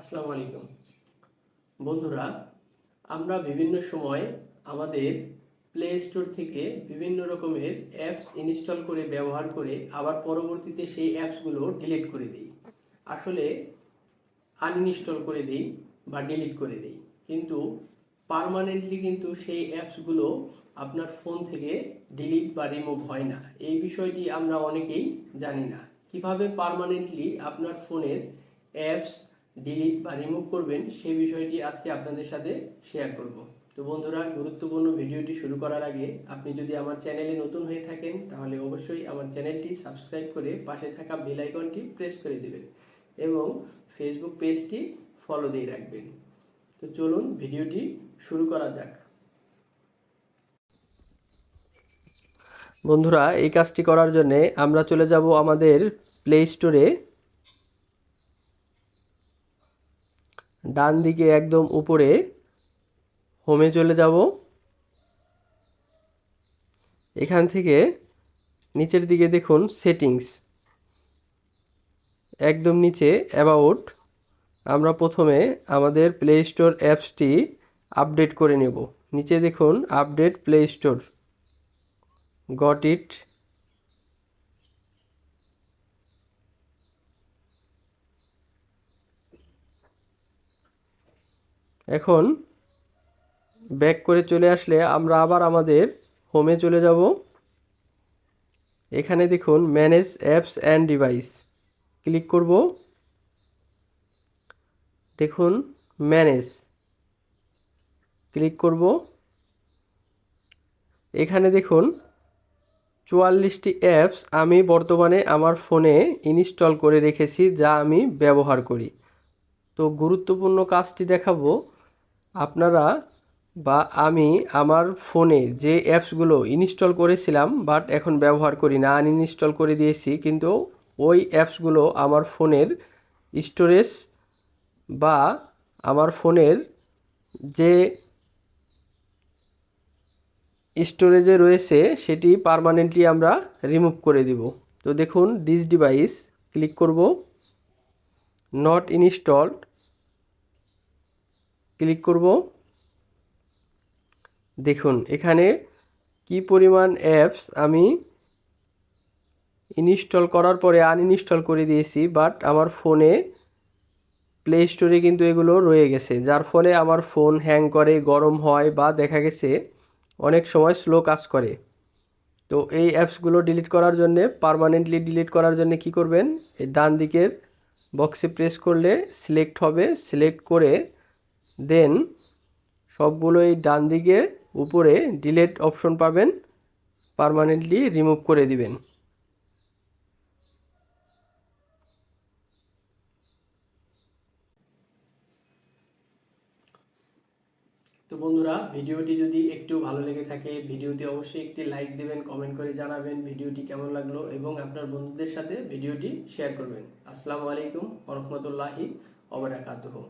আসসালামু আলাইকুম বন্ধুরা, আমরা বিভিন্ন সময় আমাদের প্লে স্টোর থেকে বিভিন্ন রকমের অ্যাপস ইনস্টল করে ব্যবহার করে আবার পরবর্তীতে সেই অ্যাপসগুলো ডিলিট করে দিই। আসলে আনইনস্টল করে দিই বা ডিলিট করে দিই, কিন্তু পার্মানেন্টলি কিন্তু সেই অ্যাপসগুলো আপনার ফোন থেকে ডিলিট বা রিমুভ হয় না। এই বিষয়টি আমরা অনেকেই জানি না। কিভাবে পার্মানেন্টলি আপনার ফোনের অ্যাপস ডিলিট বা রিমুভ করবেন সেই বিষয়টি আজকে আপনাদের সাথে শেয়ার করব। তো বন্ধুরা, গুরুত্বপূর্ণ ভিডিওটি শুরু করার আগে আপনি যদি আমার চ্যানেলে নতুন হয়ে থাকেন তাহলে অবশ্যই আমার চ্যানেলটি সাবস্ক্রাইব করে পাশে থাকা বেল আইকনটি প্রেস করে দেবেন এবং ফেসবুক পেজটি ফলো দিয়ে রাখবেন। তো চলুন ভিডিওটি শুরু করা যাক। বন্ধুরা, এই কাজটি করার জন্য আমরা চলে যাব আমাদের প্লে স্টোরে। ডান দিকে একদম উপরে হোমে চলে যাব। এখান থেকে নিচের দিকে দেখুন সেটিংস, একদম নিচে অ্যাবাউট। আমরা প্রথমে আমাদের প্লে স্টোর অ্যাপসটি আপডেট করে নেব। নিচে দেখুন update play store, got it. এখন ব্যাক করে চলে আসলে আমরা আবার আমাদের হোমে চলে যাব। এখানে দেখুন manage apps and device, click করব। দেখুন ম্যানেজ, ক্লিক করব। এখানে দেখুন 44টি অ্যাপস আমি বর্তমানে আমার ফোনে ইনস্টল করে রেখেছি যা আমি ব্যবহার করি। তো গুরুত্বপূর্ণ কাজটি দেখাবো। আপনারা বা আমি আমার ফোনে যে অ্যাপসগুলো ইনস্টল করেছিলাম বাট এখন ব্যবহার করি না, আনইনস্টল করে দিয়েছি, কিন্তু ওই অ্যাপসগুলো আমার ফোনের স্টোরেজ বা আমার ফোনের যে স্টোরেজে রয়েছে সেটি পার্মানেন্টলি আমরা রিমুভ করে দিব। তো দেখুন দিস ডিভাইস, ক্লিক করব। নট ইনস্টলড, ক্লিক করব। দেখুন এখানে কি পরিমাণ অ্যাপস আমি ইনস্টল করার পরে আনইনস্টল করে দিয়েছি, বাট আমার ফোনে প্লে স্টোরে কিন্তু এগুলো রয়ে গেছে, যার ফলে আমার ফোন হ্যাং করে, গরম হয় বা দেখা গেছে অনেক সময় স্লো কাজ করে। তো এই অ্যাপসগুলো ডিলিট করার জন্য, পার্মানেন্টলি ডিলিট করার জন্য কি করবেন, এই ডান দিকের বক্সে প্রেস করলে সিলেক্ট হবে, সিলেক্ট করে দেন সবগুলো এই ডান দিকে উপরে ডিলিট অপশন পাবেন, পার্মানেন্টলি রিমুভ করে দিবেন। তো বন্ধুরা, ভিডিওটি যদি একটু ভালো লেগে থাকে ভিডিওতে অবশ্যই একটি লাইক দেবেন, কমেন্ট করে জানাবেন ভিডিওটি কেমন লাগলো এবং আপনার বন্ধুদের সাথে ভিডিওটি শেয়ার করবেন। আসসালামু আলাইকুম ওয়া রাহমাতুল্লাহি ওয়া বারাকাতুহু।